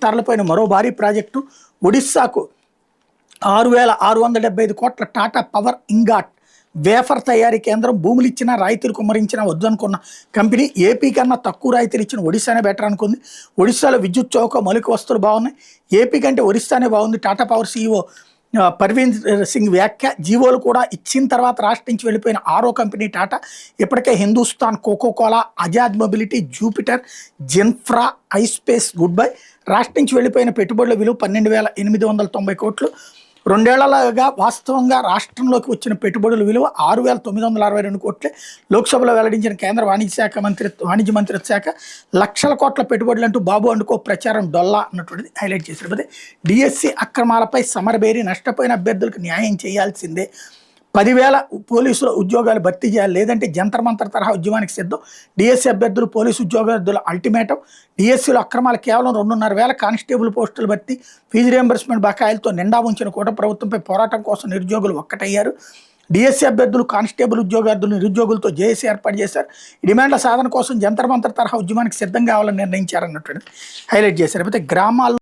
తరలిపోయిన మరో భారీ ప్రాజెక్టు ఒడిశాకు 6,675 కోట్ల టాటా పవర్ ఇంగాట్ వేఫర్ తయారీ కేంద్రం. భూములు ఇచ్చినా రాయితీలు కుమ్మరించినా వద్దనుకున్న కంపెనీ ఏపీ కన్నా తక్కువ రాయితీలు ఇచ్చిన ఒడిశానే బెటర్ అనుకుంది. ఒడిశాలో విద్యుత్ చౌక మౌలిక వస్తువులు బాగున్నాయి, ఏపీ కంటే ఒడిశానే బాగుంది. టాటా పవర్ సీఈఓ పర్వీన్ సింగ్ వ్యాఖ్య. జీవోలు కూడా ఇచ్చిన తర్వాత రాష్ట్రం నుంచి వెళ్ళిపోయిన ఆరో కంపెనీ టాటా. ఇప్పటికే Hindustan, Coca Cola, Azad mobility, Jupiter, జిన్ఫ్రా, ఐస్పేస్ గుడ్ బై. రాష్ట్రం నుంచి వెళ్ళిపోయిన పెట్టుబడుల విలువ 12,890 కోట్లు. 2 ఏళ్లగా వాస్తవంగా రాష్ట్రంలోకి వచ్చిన పెట్టుబడుల విలువ 6,962 కోట్లే. లోక్సభలో వెల్లడించిన కేంద్ర వాణిజ్య మంత్రిత్వ శాఖ లక్షల కోట్ల పెట్టుబడులు అంటూ బాబు అండుకో ప్రచారం డొల్లా అన్నటువంటిది హైలైట్ చేసినప్పుడు డిఎస్సి అక్రమాలపై సమరబేరి. నష్టపోయిన అభ్యర్థులకు న్యాయం చేయాల్సిందే. 10,000 పోలీసుల ఉద్యోగాలు భర్తీ చేయాలి, లేదంటే జంతర్ మంతర్ తరహా ఉద్యమానికి సిద్ధం. డిఎస్సి అభ్యర్థులు, పోలీసు ఉద్యోగార్థుల అల్టిమేటం. డిఎస్సిలో అక్రమాలు కేవలం 2,500 కానిస్టేబుల్ పోస్టులు భర్తీ. ఫీజు రియంబర్స్మెంట్ బకాయిలతో నిండా ఉంచిన కూటమి ప్రభుత్వంపై పోరాటం కోసం నిరుద్యోగులు ఒక్కటయ్యారు. డిఎస్సి అభ్యర్థులు, కానిస్టేబుల్ ఉద్యోగార్థులు నిరుద్యోగులతో జేఏసీ ఏర్పాటు చేశారు. ఈ డిమాండ్ల సాధన కోసం జంతర్ మంతర్ తరహా ఉద్యమానికి సిద్ధం కావాలని నిర్ణయించారన్నట్టు హైలైట్ చేశారు. అయితే గ్రామాల్లో